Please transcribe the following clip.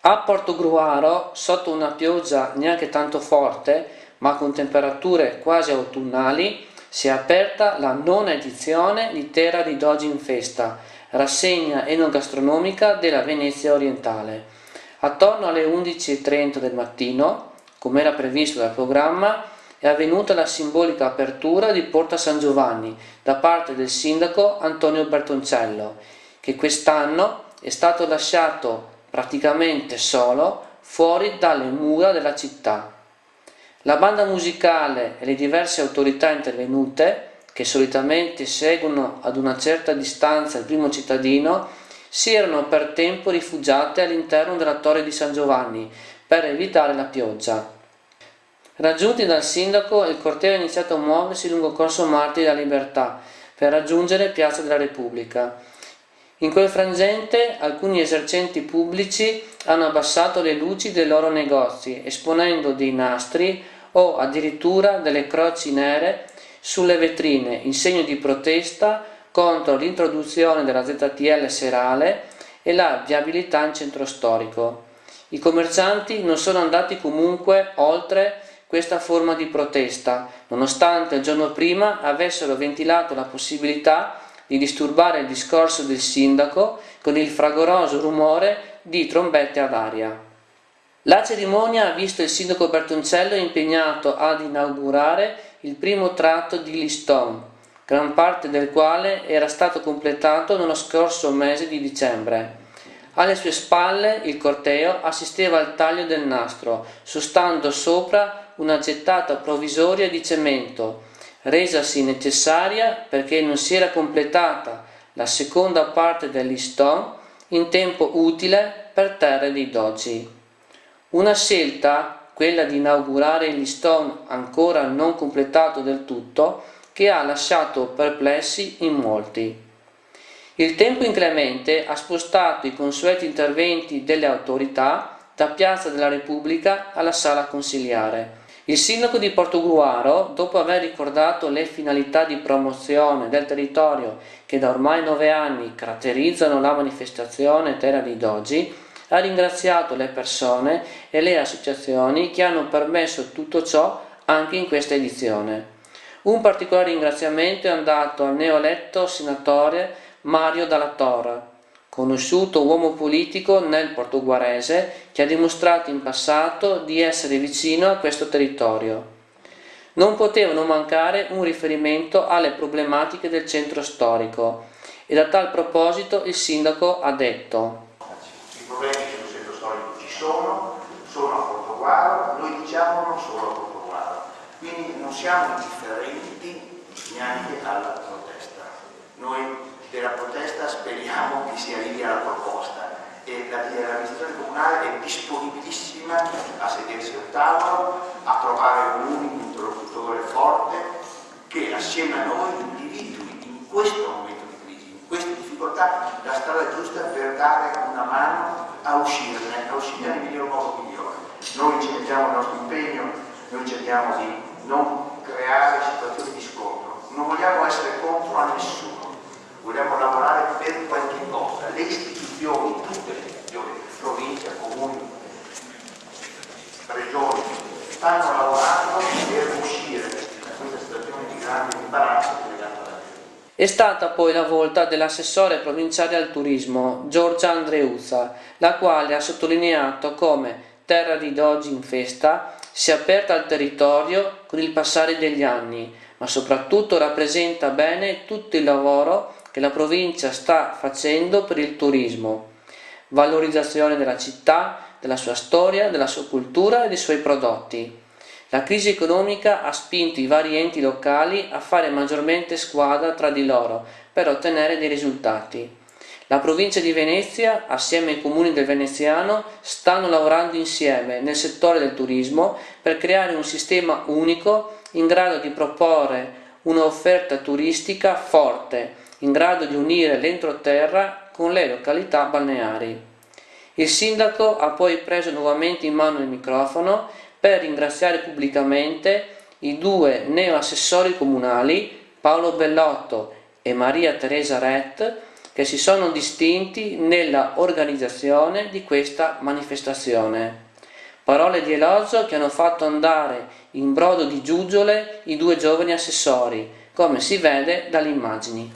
A Portogruaro, sotto una pioggia neanche tanto forte, ma con temperature quasi autunnali, si è aperta la nona edizione di Terra di Dogi in Festa, rassegna enogastronomica della Venezia orientale. Attorno alle 11:30 del mattino, come era previsto dal programma, è avvenuta la simbolica apertura di Porta San Giovanni da parte del sindaco Antonio Bertoncello, che quest'anno è stato lasciato praticamente solo fuori dalle mura della città. La banda musicale e le diverse autorità intervenute, che solitamente seguono ad una certa distanza il primo cittadino, si erano per tempo rifugiate all'interno della torre di San Giovanni per evitare la pioggia. Raggiunti dal sindaco, il corteo ha iniziato a muoversi lungo Corso Martiri della Libertà per raggiungere Piazza della Repubblica. In quel frangente alcuni esercenti pubblici hanno abbassato le luci dei loro negozi, esponendo dei nastri o addirittura delle croci nere sulle vetrine in segno di protesta contro l'introduzione della ZTL serale e la viabilità in centro storico. I commercianti non sono andati comunque oltre questa forma di protesta, nonostante il giorno prima avessero ventilato la possibilità di disturbare il discorso del sindaco con il fragoroso rumore di trombette ad aria. La cerimonia ha visto il sindaco Bertoncello impegnato ad inaugurare il primo tratto di Liston, gran parte del quale era stato completato nello scorso mese di dicembre. Alle sue spalle il corteo assisteva al taglio del nastro, sostando sopra una gettata provvisoria di cemento, resasi necessaria perché non si era completata la seconda parte del Liston in tempo utile per Terre dei Dogi. Una scelta, quella di inaugurare il Liston ancora non completato del tutto, che ha lasciato perplessi in molti. Il tempo inclemente ha spostato i consueti interventi delle autorità da Piazza della Repubblica alla Sala Consiliare. Il sindaco di Portogruaro, dopo aver ricordato le finalità di promozione del territorio che da ormai 9 anni caratterizzano la manifestazione Terra dei Dogi, ha ringraziato le persone e le associazioni che hanno permesso tutto ciò anche in questa edizione. Un particolare ringraziamento è andato al neoeletto senatore Mario Dalla Torre, conosciuto uomo politico nel portoguarese che ha dimostrato in passato di essere vicino a questo territorio. Non potevano mancare un riferimento alle problematiche del centro storico e a tal proposito il sindaco ha detto: i problemi sul centro storico ci sono a Portogruaro, noi diciamo non solo a Portogruaro, quindi non siamo indifferenti neanche alla protesta. Noi della protesta speriamo che si arrivi alla proposta e l'amministrazione comunale è disponibilissima a sedersi al tavolo, a trovare un interlocutore forte che assieme a noi individui in questo momento di crisi, in queste difficoltà, la strada giusta per dare una mano a uscirne nel miglior modo migliore. Noi ci mettiamo il nostro impegno, noi cerchiamo di non creare situazioni di scontro, non vogliamo essere contro a nessuno. Vogliamo lavorare per qualche cosa, le istituzioni, tutte le istituzioni, provincia, comuni, regioni, stanno lavorando per uscire da questa situazione di grande imbarazzo legata alla crisi. È stata poi la volta dell'assessore provinciale al turismo Giorgia Andreuzza, la quale ha sottolineato come Terra di Dogi in Festa sia aperta al territorio con il passare degli anni, ma soprattutto rappresenta bene tutto il lavoro che la provincia sta facendo per il turismo, valorizzazione della città, della sua storia, della sua cultura e dei suoi prodotti. La crisi economica ha spinto i vari enti locali a fare maggiormente squadra tra di loro per ottenere dei risultati. La provincia di Venezia, assieme ai comuni del Veneziano, stanno lavorando insieme nel settore del turismo per creare un sistema unico in grado di proporre un'offerta turistica forte, in grado di unire l'entroterra con le località balneari. Il sindaco ha poi preso nuovamente in mano il microfono per ringraziare pubblicamente i due neoassessori comunali, Paolo Bellotto e Maria Teresa Rett, che si sono distinti nella organizzazione di questa manifestazione. Parole di elogio che hanno fatto andare in brodo di giuggiole i due giovani assessori, come si vede dalle immagini.